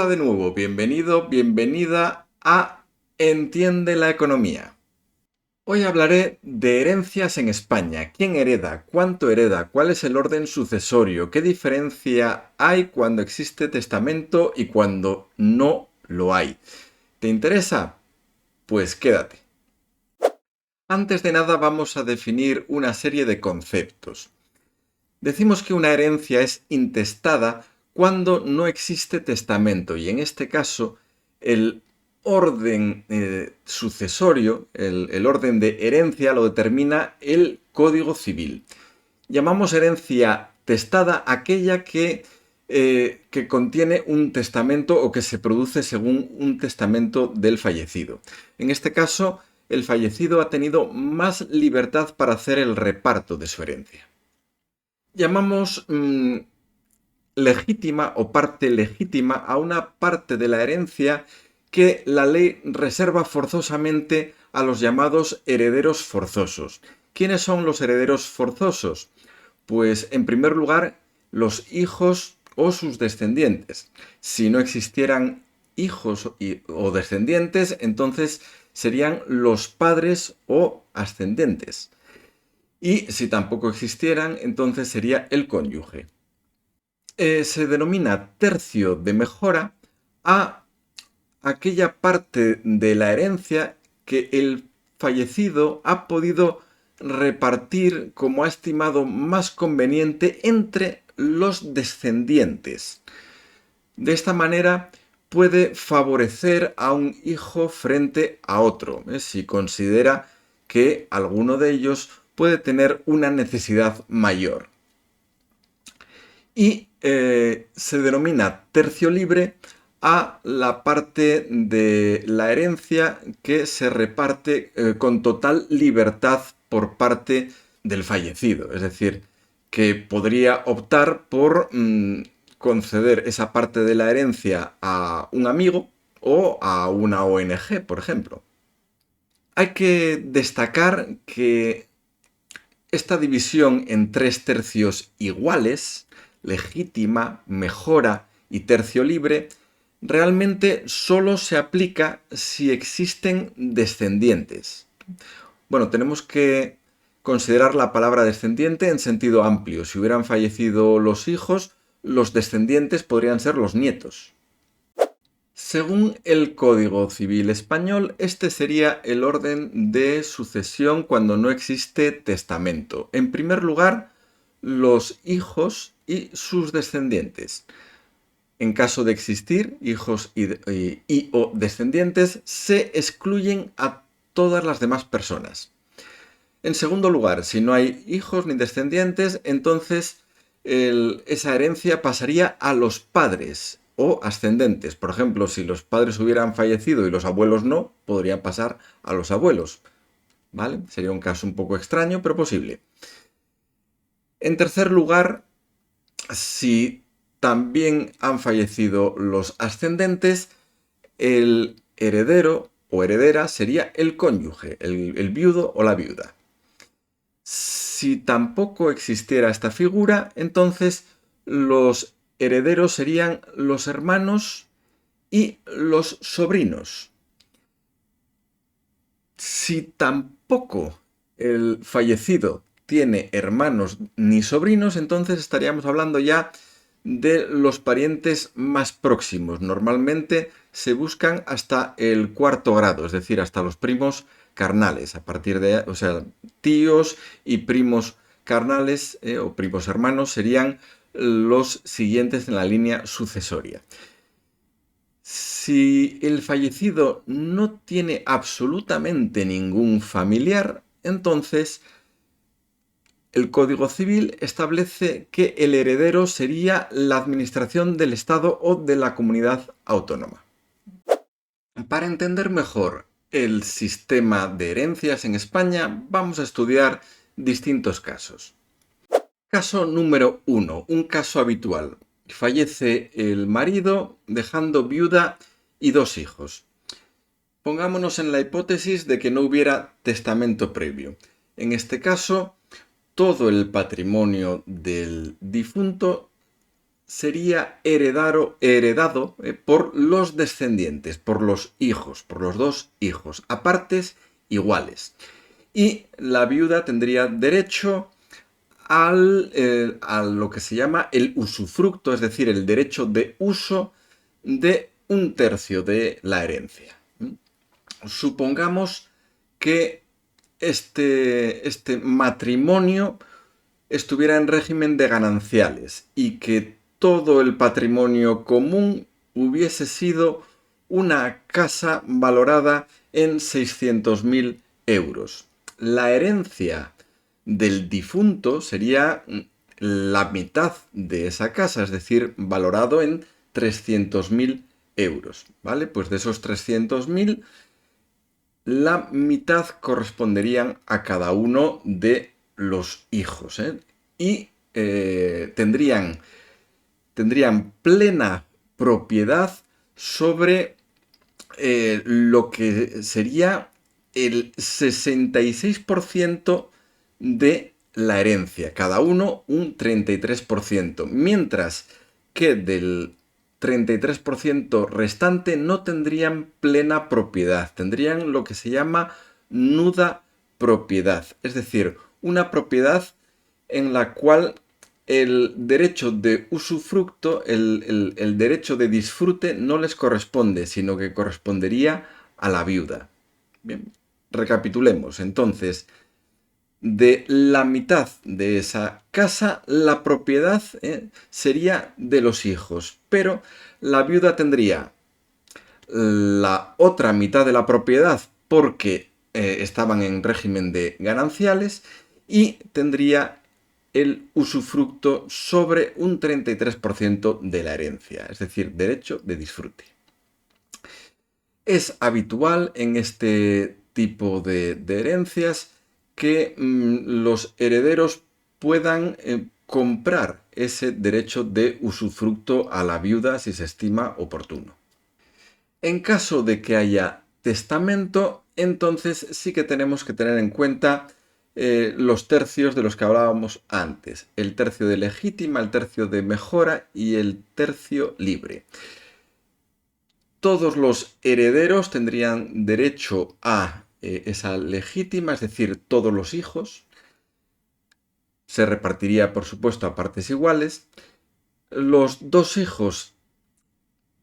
Hola de nuevo, bienvenido, bienvenida a Entiende la Economía. Hoy hablaré de herencias en España. ¿Quién hereda? ¿Cuánto hereda? ¿Cuál es el orden sucesorio? ¿Qué diferencia hay cuando existe testamento y cuando no lo hay? ¿Te interesa? Pues quédate. Antes de nada vamos a definir una serie de conceptos. Decimos que una herencia es intestada cuando no existe testamento y en este caso el orden sucesorio, el orden de herencia lo determina el Código Civil. Llamamos herencia testada aquella que contiene un testamento o que se produce según un testamento del fallecido. En este caso, el fallecido ha tenido más libertad para hacer el reparto de su herencia. Llamamos legítima o parte legítima a una parte de la herencia que la ley reserva forzosamente a los llamados herederos forzosos. ¿Quiénes son los herederos forzosos? Pues en primer lugar los hijos o sus descendientes. Si no existieran hijos o descendientes, entonces serían los padres o ascendentes. Y si tampoco existieran, entonces sería el cónyuge. Se denomina tercio de mejora a aquella parte de la herencia que el fallecido ha podido repartir como ha estimado más conveniente entre los descendientes. De esta manera puede favorecer a un hijo frente a otro, si considera que alguno de ellos puede tener una necesidad mayor. Y se denomina tercio libre a la parte de la herencia que se reparte con total libertad por parte del fallecido. Es decir, que podría optar por conceder esa parte de la herencia a un amigo o a una ONG, por ejemplo. Hay que destacar que esta división en 3 tercios iguales, legítima, mejora y tercio libre, realmente solo se aplica si existen descendientes. Bueno, tenemos que considerar la palabra descendiente en sentido amplio. Si hubieran fallecido los hijos, los descendientes podrían ser los nietos. Según el Código Civil español, este sería el orden de sucesión cuando no existe testamento. En primer lugar, los hijos y sus descendientes. En caso de existir hijos o descendientes, se excluyen a todas las demás personas. En segundo lugar, si no hay hijos ni descendientes, entonces esa herencia pasaría a los padres o ascendentes. Por ejemplo, si los padres hubieran fallecido y los abuelos no, podrían pasar a los abuelos. ¿Vale? Sería un caso un poco extraño, pero posible. En tercer lugar, si también han fallecido los ascendentes, el heredero o heredera sería el cónyuge, el viudo o la viuda. Si tampoco existiera esta figura, entonces los herederos serían los hermanos y los sobrinos. Si tampoco el fallecido tiene hermanos ni sobrinos, entonces estaríamos hablando ya de los parientes más próximos. Normalmente se buscan hasta el cuarto grado, es decir, hasta los primos carnales, a partir de, o sea, tíos y primos carnales o primos hermanos serían los siguientes en la línea sucesoria. Si el fallecido no tiene absolutamente ningún familiar, entonces el Código Civil establece que el heredero sería la administración del Estado o de la comunidad autónoma. Para entender mejor el sistema de herencias en España, vamos a estudiar distintos casos. Caso número 1, un caso habitual. Fallece el marido dejando viuda y 2 hijos. Pongámonos en la hipótesis de que no hubiera testamento previo. En este caso, todo el patrimonio del difunto sería heredado por los descendientes, por los hijos, por los dos hijos, a partes iguales. Y la viuda tendría derecho a lo que se llama el usufructo, es decir, el derecho de uso de un tercio de la herencia. Supongamos que este matrimonio estuviera en régimen de gananciales y que todo el patrimonio común hubiese sido una casa valorada en 600.000 euros. La herencia del difunto sería la mitad de esa casa, es decir, valorado en 300.000 euros, ¿vale? Pues de esos 300.000, la mitad corresponderían a cada uno de los hijos, ¿eh? Y tendrían plena propiedad sobre lo que sería el 66% de la herencia, cada uno un 33%, mientras que del 33% restante no tendrían plena propiedad, tendrían lo que se llama nuda propiedad, es decir, una propiedad en la cual el derecho de usufructo, el derecho de disfrute no les corresponde, sino que correspondería a la viuda. Bien, recapitulemos. Entonces, de la mitad de esa casa, la propiedad sería de los hijos, pero la viuda tendría la otra mitad de la propiedad porque estaban en régimen de gananciales y tendría el usufructo sobre un 33% de la herencia, es decir, derecho de disfrute. Es habitual en este tipo de herencias que los herederos puedan comprar ese derecho de usufructo a la viuda si se estima oportuno. En caso de que haya testamento, entonces sí que tenemos que tener en cuenta los tercios de los que hablábamos antes. El tercio de legítima, el tercio de mejora y el tercio libre. Todos los herederos tendrían derecho a esa legítima, es decir, todos los hijos. Se repartiría, por supuesto, a partes iguales. Los dos hijos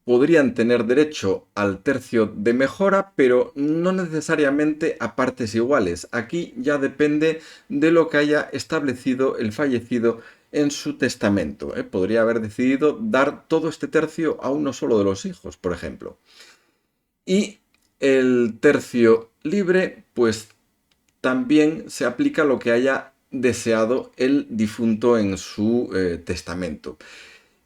podrían tener derecho al tercio de mejora, pero no necesariamente a partes iguales. Aquí ya depende de lo que haya establecido el fallecido en su testamento. Podría haber decidido dar todo este tercio a uno solo de los hijos, por ejemplo. Y el tercio libre, pues también se aplica lo que haya deseado el difunto en su testamento.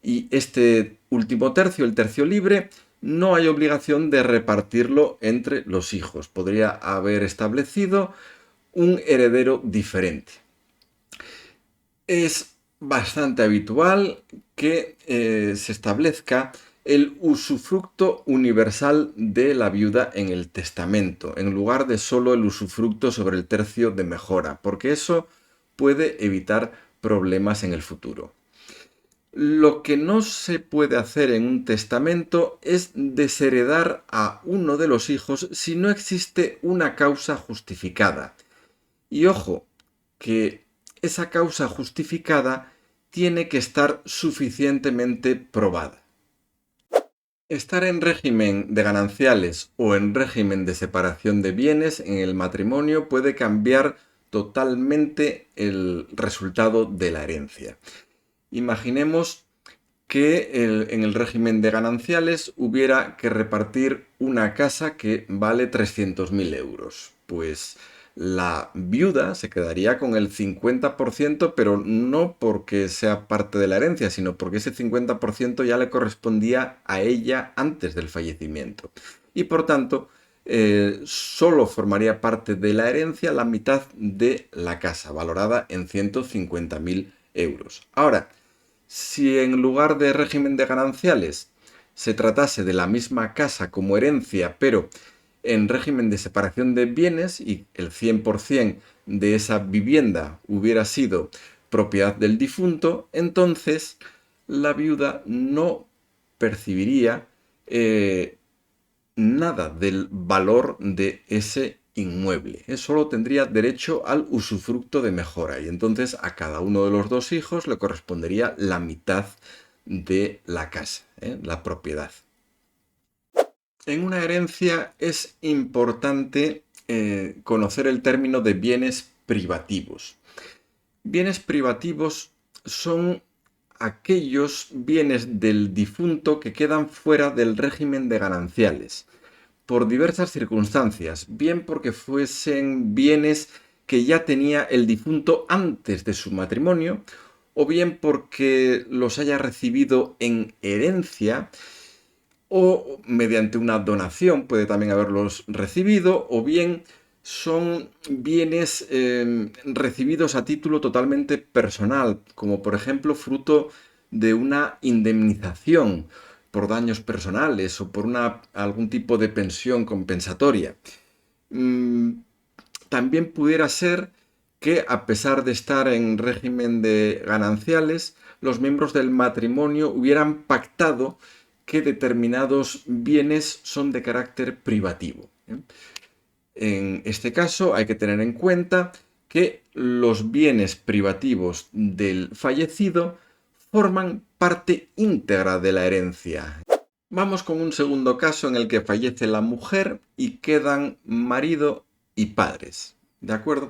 Y este último tercio, el tercio libre, no hay obligación de repartirlo entre los hijos. Podría haber establecido un heredero diferente. Es bastante habitual que se establezca el usufructo universal de la viuda en el testamento, en lugar de solo el usufructo sobre el tercio de mejora, porque eso puede evitar problemas en el futuro. Lo que no se puede hacer en un testamento es desheredar a uno de los hijos si no existe una causa justificada. Y ojo, que esa causa justificada tiene que estar suficientemente probada. Estar en régimen de gananciales o en régimen de separación de bienes en el matrimonio puede cambiar totalmente el resultado de la herencia. Imaginemos que en el régimen de gananciales hubiera que repartir una casa que vale 300.000 euros. Pues la viuda se quedaría con el 50%, pero no porque sea parte de la herencia, sino porque ese 50% ya le correspondía a ella antes del fallecimiento. Y por tanto, solo formaría parte de la herencia la mitad de la casa, valorada en 150.000 euros. Ahora, si en lugar de régimen de gananciales se tratase de la misma casa como herencia, pero en régimen de separación de bienes y el 100% de esa vivienda hubiera sido propiedad del difunto, entonces la viuda no percibiría nada del valor de ese inmueble. Solo tendría derecho al usufructo de mejora y entonces a cada uno de los dos hijos le correspondería la mitad de la casa, la propiedad. En una herencia es importante conocer el término de bienes privativos. Bienes privativos son aquellos bienes del difunto que quedan fuera del régimen de gananciales, por diversas circunstancias, bien porque fuesen bienes que ya tenía el difunto antes de su matrimonio, o bien porque los haya recibido en herencia, o mediante una donación puede también haberlos recibido, o bien son bienes recibidos a título totalmente personal, como por ejemplo fruto de una indemnización por daños personales o por algún tipo de pensión compensatoria. También pudiera ser que, a pesar de estar en régimen de gananciales, los miembros del matrimonio hubieran pactado que determinados bienes son de carácter privativo. En este caso hay que tener en cuenta que los bienes privativos del fallecido forman parte íntegra de la herencia. Vamos con un segundo caso en el que fallece la mujer y quedan marido y padres. ¿De acuerdo?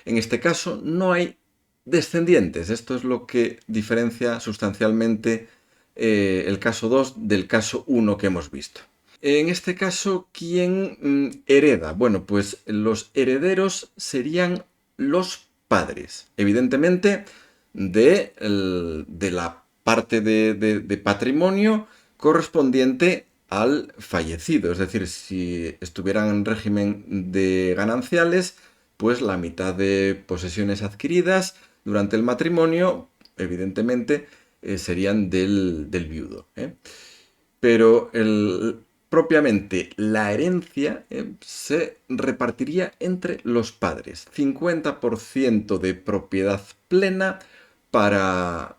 En este caso no hay descendientes. Esto es lo que diferencia sustancialmente el caso 2 del caso 1 que hemos visto. En este caso, ¿quién hereda? Bueno, pues los herederos serían los padres. Evidentemente, de la parte de patrimonio correspondiente al fallecido. Es decir, si estuvieran en régimen de gananciales, pues la mitad de posesiones adquiridas durante el matrimonio, evidentemente, serían del viudo. Pero propiamente la herencia se repartiría entre los padres. 50% de propiedad plena para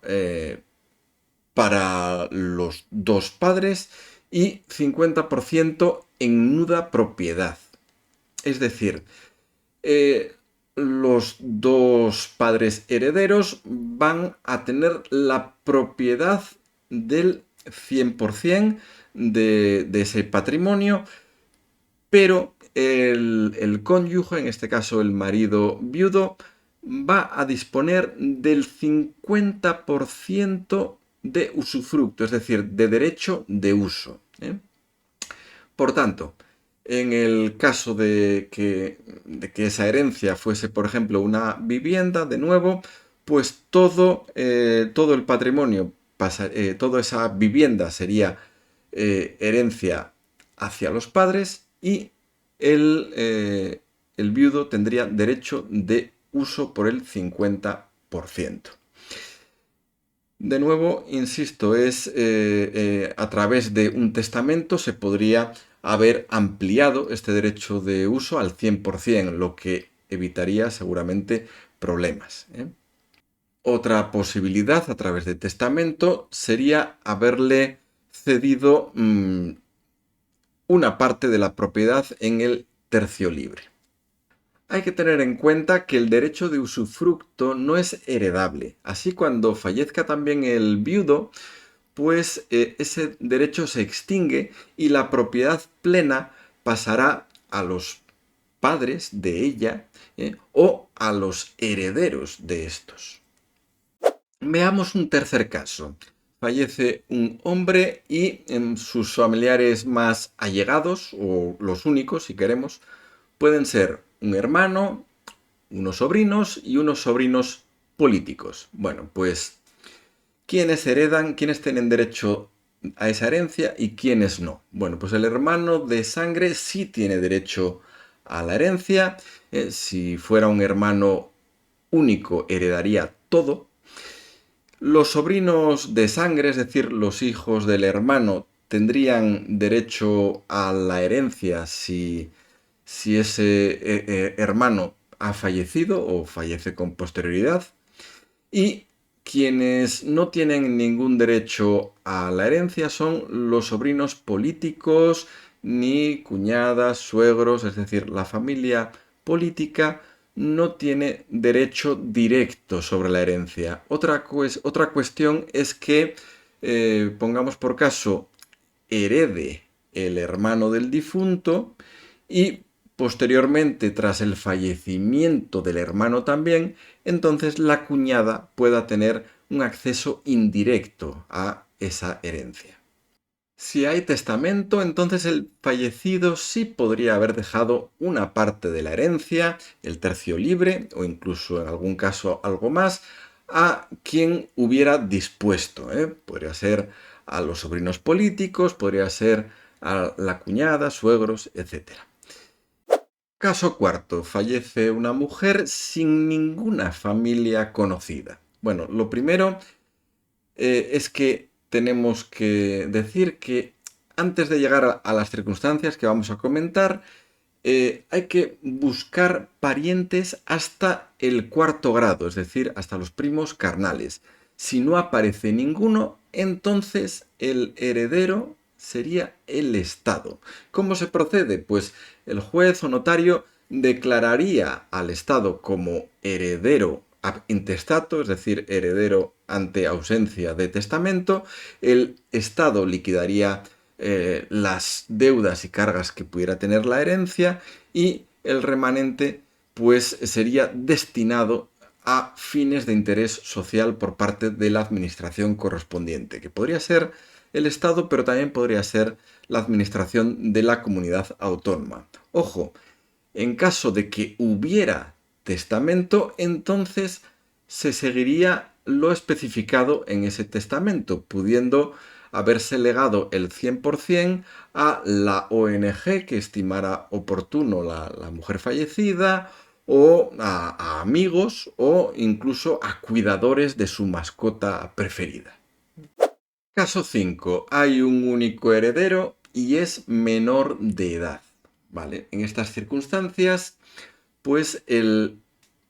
los dos padres y 50% en nuda propiedad. Es decir, los dos padres herederos van a tener la propiedad del 100% de ese patrimonio, pero el cónyuge, en este caso el marido viudo, va a disponer del 50% de usufructo, es decir, de derecho de uso. Por tanto, en el caso de que esa herencia fuese, por ejemplo, una vivienda, de nuevo, pues todo el patrimonio, toda esa vivienda sería herencia hacia los padres y el viudo tendría derecho de uso por el 50%. De nuevo, insisto, es a través de un testamento se podría haber ampliado este derecho de uso al 100%, lo que evitaría seguramente problemas. Otra posibilidad a través de testamento sería haberle cedido una parte de la propiedad en el tercio libre. Hay que tener en cuenta que el derecho de usufructo no es heredable. Así, cuando fallezca también el viudo, pues ese derecho se extingue y la propiedad plena pasará a los padres de ella o a los herederos de estos. Veamos un tercer caso. Fallece un hombre y sus familiares más allegados, o los únicos si queremos, pueden ser un hermano, unos sobrinos y unos sobrinos políticos. Bueno, pues ¿quiénes heredan, quiénes tienen derecho a esa herencia y quiénes no? Bueno, pues el hermano de sangre sí tiene derecho a la herencia. Si fuera un hermano único, heredaría todo. Los sobrinos de sangre, es decir, los hijos del hermano, tendrían derecho a la herencia si ese hermano ha fallecido o fallece con posterioridad. Y Quienes no tienen ningún derecho a la herencia son los sobrinos políticos, ni cuñadas, suegros, es decir, la familia política no tiene derecho directo sobre la herencia. Otra cuestión es que, pongamos por caso, herede el hermano del difunto y posteriormente, tras el fallecimiento del hermano también, entonces la cuñada pueda tener un acceso indirecto a esa herencia. Si hay testamento, entonces el fallecido sí podría haber dejado una parte de la herencia, el tercio libre, o incluso en algún caso algo más, a quien hubiera dispuesto. Podría ser a los sobrinos políticos, podría ser a la cuñada, suegros, etc. Caso cuarto. Fallece una mujer sin ninguna familia conocida. Bueno, lo primero es que tenemos que decir que antes de llegar a las circunstancias que vamos a comentar, hay que buscar parientes hasta el cuarto grado, es decir, hasta los primos carnales. Si no aparece ninguno, entonces el heredero sería el Estado. ¿Cómo se procede? Pues el juez o notario declararía al Estado como heredero ab intestato, es decir, heredero ante ausencia de testamento. El Estado liquidaría las deudas y cargas que pudiera tener la herencia y el remanente pues sería destinado a fines de interés social por parte de la administración correspondiente, que podría ser el Estado, pero también podría ser la administración de la comunidad autónoma. Ojo, en caso de que hubiera testamento, entonces se seguiría lo especificado en ese testamento, pudiendo haberse legado el 100% a la ONG que estimara oportuno la mujer fallecida, o a amigos, o incluso a cuidadores de su mascota preferida. Caso 5. Hay un único heredero y es menor de edad. ¿Vale? En estas circunstancias, pues el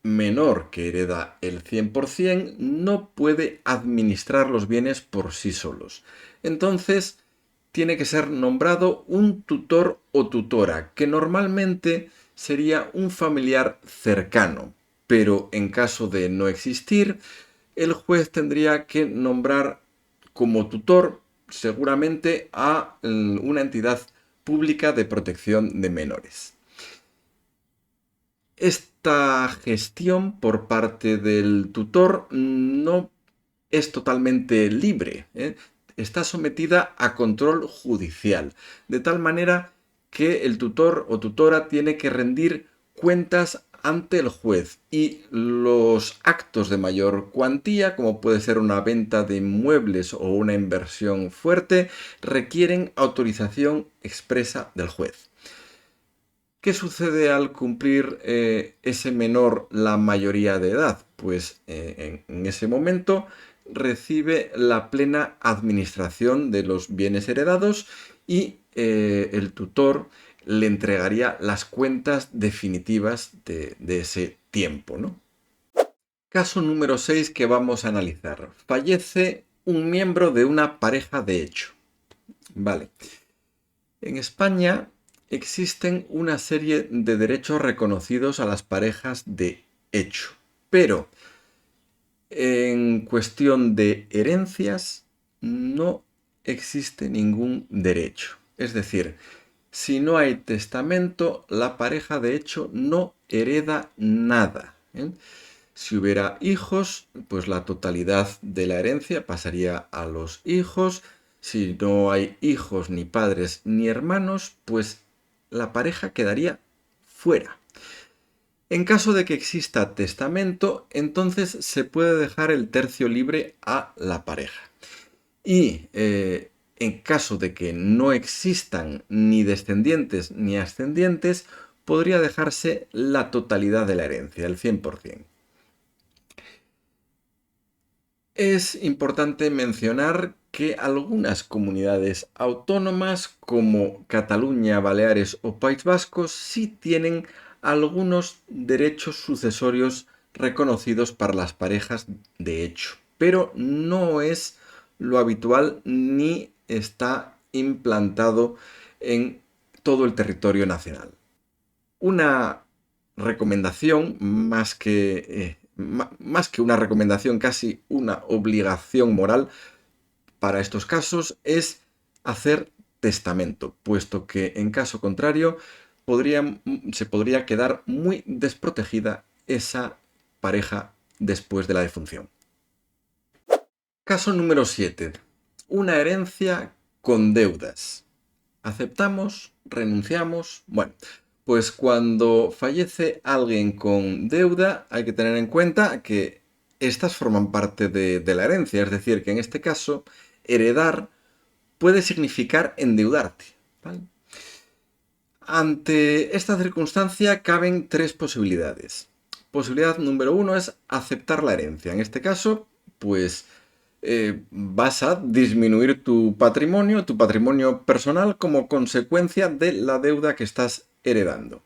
menor que hereda el 100% no puede administrar los bienes por sí solos. Entonces, tiene que ser nombrado un tutor o tutora, que normalmente sería un familiar cercano, pero en caso de no existir, el juez tendría que nombrar como tutor seguramente a una entidad pública de protección de menores. Esta gestión por parte del tutor no es totalmente libre, está sometida a control judicial, de tal manera que el tutor o tutora tiene que rendir cuentas ante el juez y los actos de mayor cuantía, como puede ser una venta de inmuebles o una inversión fuerte, requieren autorización expresa del juez. ¿Qué sucede al cumplir ese menor la mayoría de edad? Pues en ese momento recibe la plena administración de los bienes heredados y el tutor le entregaría las cuentas definitivas de ese tiempo, ¿no? Caso número 6 que vamos a analizar. Fallece un miembro de una pareja de hecho. Vale. En España existen una serie de derechos reconocidos a las parejas de hecho, pero en cuestión de herencias no existe ningún derecho. Es decir, si no hay testamento, la pareja de hecho no hereda nada. Si hubiera hijos, pues la totalidad de la herencia pasaría a los hijos. Si no hay hijos, ni padres, ni hermanos, pues la pareja quedaría fuera. En caso de que exista testamento, entonces se puede dejar el tercio libre a la pareja. Y en caso de que no existan ni descendientes ni ascendientes, podría dejarse la totalidad de la herencia, el 100%. Es importante mencionar que algunas comunidades autónomas como Cataluña, Baleares o País Vasco sí tienen algunos derechos sucesorios reconocidos para las parejas de hecho. pero no es lo habitual ni está implantado en todo el territorio nacional. Una recomendación, más que una recomendación, casi una obligación moral para estos casos, es hacer testamento, puesto que en caso contrario se podría quedar muy desprotegida esa pareja después de la defunción. Caso número 7. Una herencia con deudas. ¿Aceptamos? ¿Renunciamos? Bueno, pues cuando fallece alguien con deuda hay que tener en cuenta que estas forman parte de la herencia, es decir, que en este caso heredar puede significar endeudarte, ¿vale? Ante esta circunstancia caben tres posibilidades. Posibilidad número 1 es aceptar la herencia. En este caso, pues vas a disminuir tu patrimonio personal como consecuencia de la deuda que estás heredando.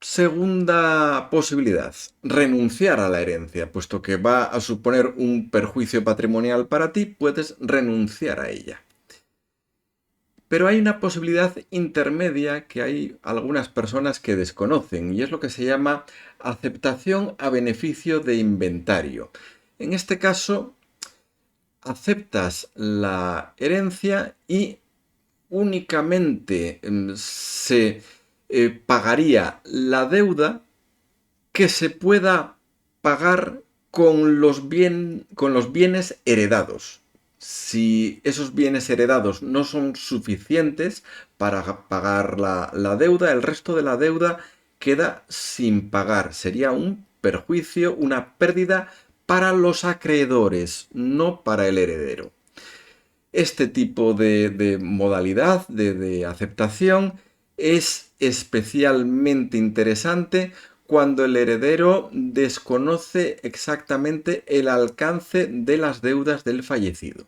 Segunda posibilidad, renunciar a la herencia, puesto que va a suponer un perjuicio patrimonial para ti, puedes renunciar a ella. Pero hay una posibilidad intermedia que hay algunas personas que desconocen y es lo que se llama aceptación a beneficio de inventario. En este caso, aceptas la herencia y únicamente se pagaría la deuda que se pueda pagar con los bienes heredados. Si esos bienes heredados no son suficientes para pagar la deuda, el resto de la deuda queda sin pagar. Sería un perjuicio, una pérdida para los acreedores, no para el heredero. Este tipo de modalidad de aceptación es especialmente interesante cuando el heredero desconoce exactamente el alcance de las deudas del fallecido.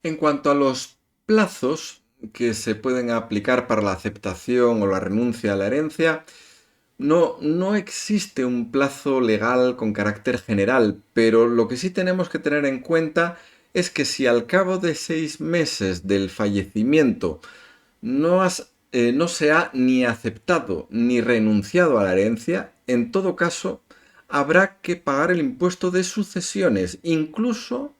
En cuanto a los plazos que se pueden aplicar para la aceptación o la renuncia a la herencia, no existe un plazo legal con carácter general, pero lo que sí tenemos que tener en cuenta es que si al cabo de 6 meses del fallecimiento no se ha ni aceptado ni renunciado a la herencia, en todo caso habrá que pagar el impuesto de sucesiones, incluso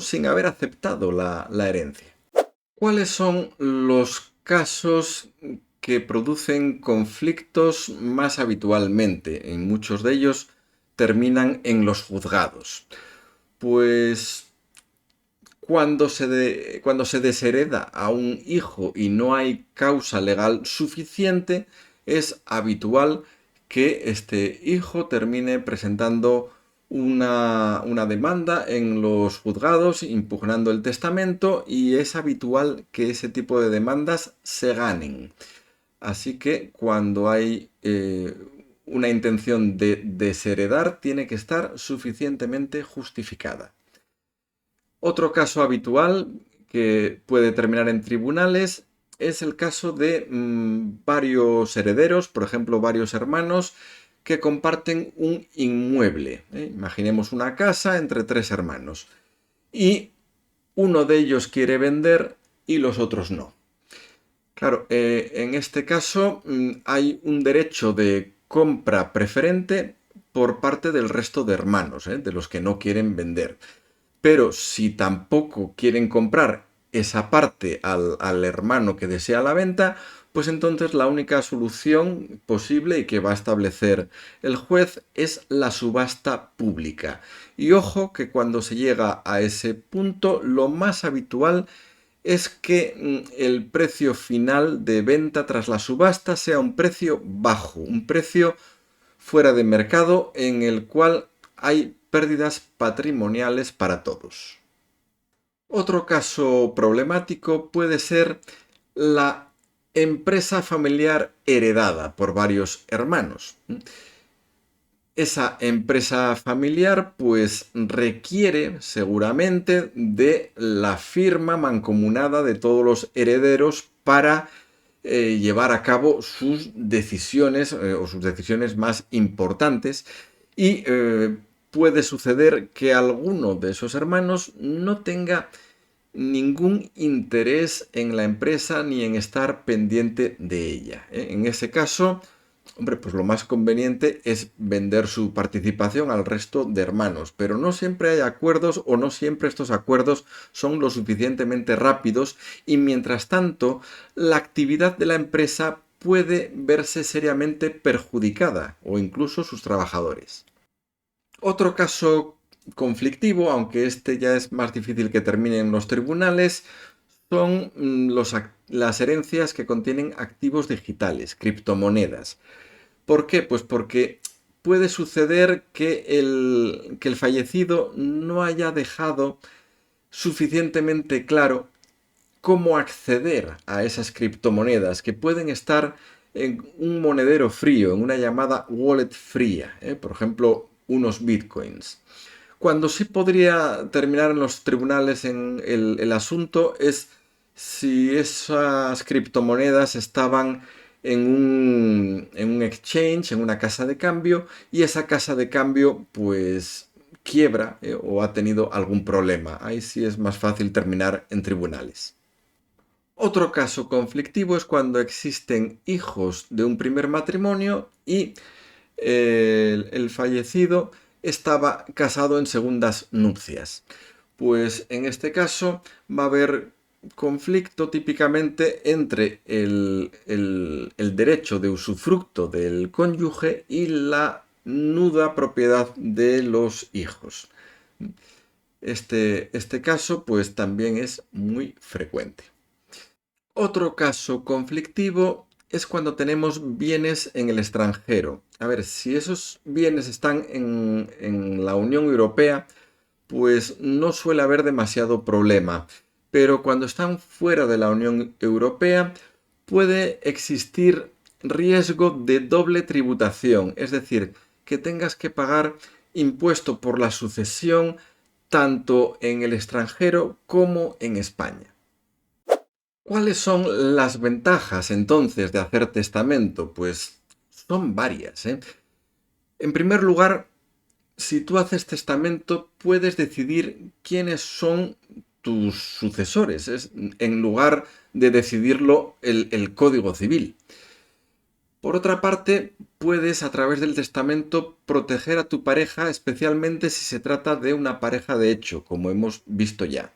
sin haber aceptado la herencia. ¿Cuáles son los casos que producen conflictos más habitualmente? En muchos de ellos terminan en los juzgados. Pues cuando se deshereda a un hijo y no hay causa legal suficiente, es habitual que este hijo termine presentando una demanda en los juzgados impugnando el testamento y es habitual que ese tipo de demandas se ganen. Así que cuando hay una intención de desheredar tiene que estar suficientemente justificada. Otro caso habitual que puede terminar en tribunales es el caso de varios herederos, por ejemplo, varios hermanos que comparten un inmueble. Imaginemos una casa entre 3 hermanos y uno de ellos quiere vender y los otros no. Claro, en este caso hay un derecho de compra preferente por parte del resto de hermanos, de los que no quieren vender. Pero si tampoco quieren comprar esa parte al hermano que desea la venta, pues entonces la única solución posible y que va a establecer el juez es la subasta pública. Y ojo que cuando se llega a ese punto, lo más habitual es que el precio final de venta tras la subasta sea un precio bajo, un precio fuera de mercado en el cual hay pérdidas patrimoniales para todos. Otro caso problemático puede ser la empresa familiar heredada por varios hermanos. Esa empresa familiar pues requiere seguramente de la firma mancomunada de todos los herederos para llevar a cabo sus decisiones o sus decisiones más importantes y puede suceder que alguno de esos hermanos no tenga ningún interés en la empresa ni en estar pendiente de ella, ¿eh? En ese caso, hombre, pues lo más conveniente es vender su participación al resto de hermanos, pero no siempre hay acuerdos o no siempre estos acuerdos son lo suficientemente rápidos y mientras tanto la actividad de la empresa puede verse seriamente perjudicada o incluso sus trabajadores. Otro caso conflictivo, aunque este ya es más difícil que termine en los tribunales, son las herencias que contienen activos digitales, criptomonedas. ¿Por qué? Pues porque puede suceder que el fallecido no haya dejado suficientemente claro cómo acceder a esas criptomonedas que pueden estar en un monedero frío, en una llamada wallet fría, ¿eh? Por ejemplo, unos bitcoins. Cuando sí podría terminar en los tribunales en el asunto es si esas criptomonedas estaban en un exchange, en una casa de cambio, y esa casa de cambio pues quiebra, o ha tenido algún problema. Ahí sí es más fácil terminar en tribunales. Otro caso conflictivo es cuando existen hijos de un primer matrimonio y el fallecido estaba casado en segundas nupcias. Pues en este caso va a haber conflicto típicamente entre el derecho de usufructo del cónyuge y la nuda propiedad de los hijos. Este caso pues también es muy frecuente. Otro caso conflictivo es cuando tenemos bienes en el extranjero. A ver, si esos bienes están en la Unión Europea, pues no suele haber demasiado problema. Pero cuando están fuera de la Unión Europea, puede existir riesgo de doble tributación, es decir, que tengas que pagar impuesto por la sucesión tanto en el extranjero como en España. ¿Cuáles son las ventajas entonces de hacer testamento? Pues son varias, ¿eh? En primer lugar, si tú haces testamento, puedes decidir quiénes son tus sucesores, en lugar de decidirlo el Código Civil. Por otra parte, puedes a través del testamento proteger a tu pareja, especialmente si se trata de una pareja de hecho, como hemos visto ya.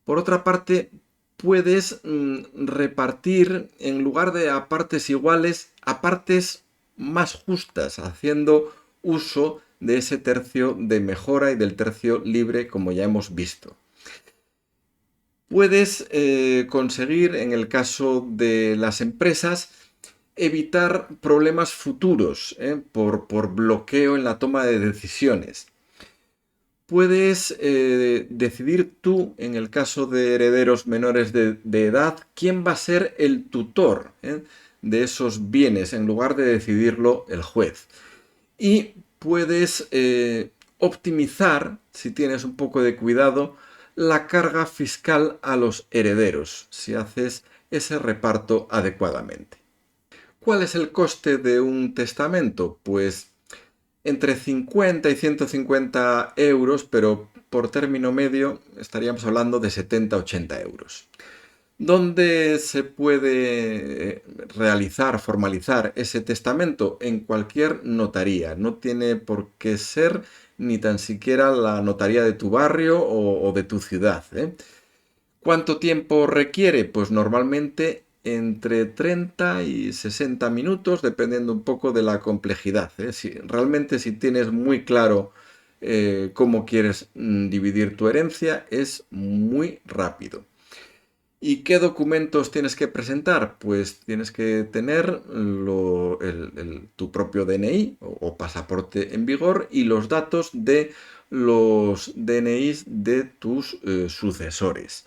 Por otra parte, puedes repartir, en lugar de a partes iguales, a partes más justas, haciendo uso de ese tercio de mejora y del tercio libre, como ya hemos visto. Puedes conseguir, en el caso de las empresas, evitar problemas futuros, por bloqueo en la toma de decisiones. Puedes decidir tú, en el caso de herederos menores de edad, quién va a ser el tutor, de esos bienes, en lugar de decidirlo el juez. Y puedes optimizar, si tienes un poco de cuidado, la carga fiscal a los herederos, si haces ese reparto adecuadamente. ¿Cuál es el coste de un testamento? Pues entre 50 y 150 euros, pero por término medio estaríamos hablando de 70-80 euros. ¿Dónde se puede realizar, formalizar ese testamento? En cualquier notaría. No tiene por qué ser ni tan siquiera la notaría de tu barrio o de tu ciudad, ¿eh? ¿Cuánto tiempo requiere? Pues normalmente entre 30 y 60 minutos, dependiendo un poco de la complejidad, ¿eh? Realmente si tienes muy claro cómo quieres dividir tu herencia, es muy rápido. ¿Y qué documentos tienes que presentar? Pues tienes que tener tu propio DNI o pasaporte en vigor y los datos de los DNIs de tus sucesores.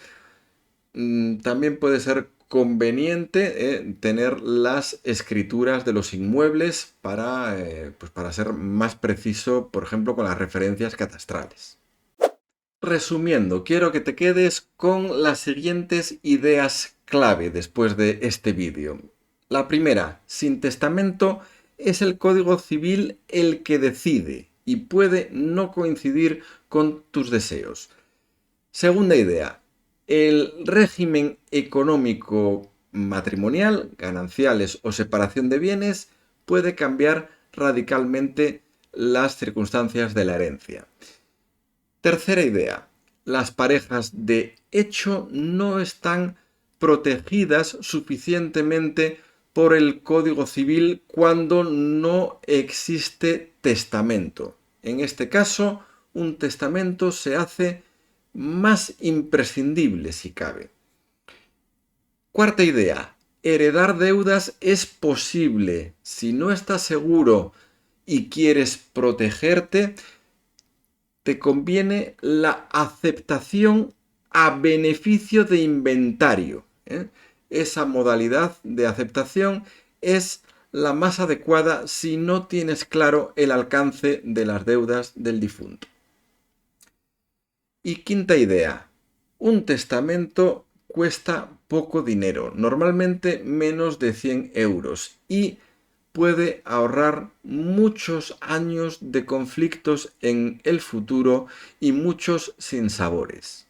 También puede ser conveniente tener las escrituras de los inmuebles pues para ser más preciso, por ejemplo, con las referencias catastrales. Resumiendo, quiero que te quedes con las siguientes ideas clave después de este vídeo. La primera, sin testamento es el Código Civil el que decide y puede no coincidir con tus deseos. Segunda idea, el régimen económico matrimonial, gananciales o separación de bienes puede cambiar radicalmente las circunstancias de la herencia. Tercera idea, las parejas de hecho no están protegidas suficientemente por el Código Civil cuando no existe testamento. En este caso, un testamento se hace más imprescindible si cabe. Cuarta idea, heredar deudas es posible. Si no estás seguro y quieres protegerte, te conviene la aceptación a beneficio de inventario, ¿eh? Esa modalidad de aceptación es la más adecuada si no tienes claro el alcance de las deudas del difunto. Y quinta idea, un testamento cuesta poco dinero, normalmente menos de 100 euros, y puede ahorrar muchos años de conflictos en el futuro y muchos sinsabores.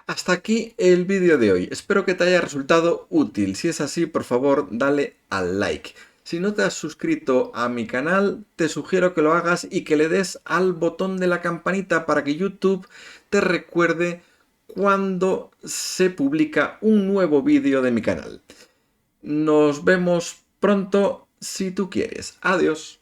Hasta aquí el vídeo de hoy. Espero que te haya resultado útil. Si es así, por favor, dale al like. Si no te has suscrito a mi canal, te sugiero que lo hagas y que le des al botón de la campanita para que YouTube te recuerde cuando se publica un nuevo vídeo de mi canal. Nos vemos pronto si tú quieres. Adiós.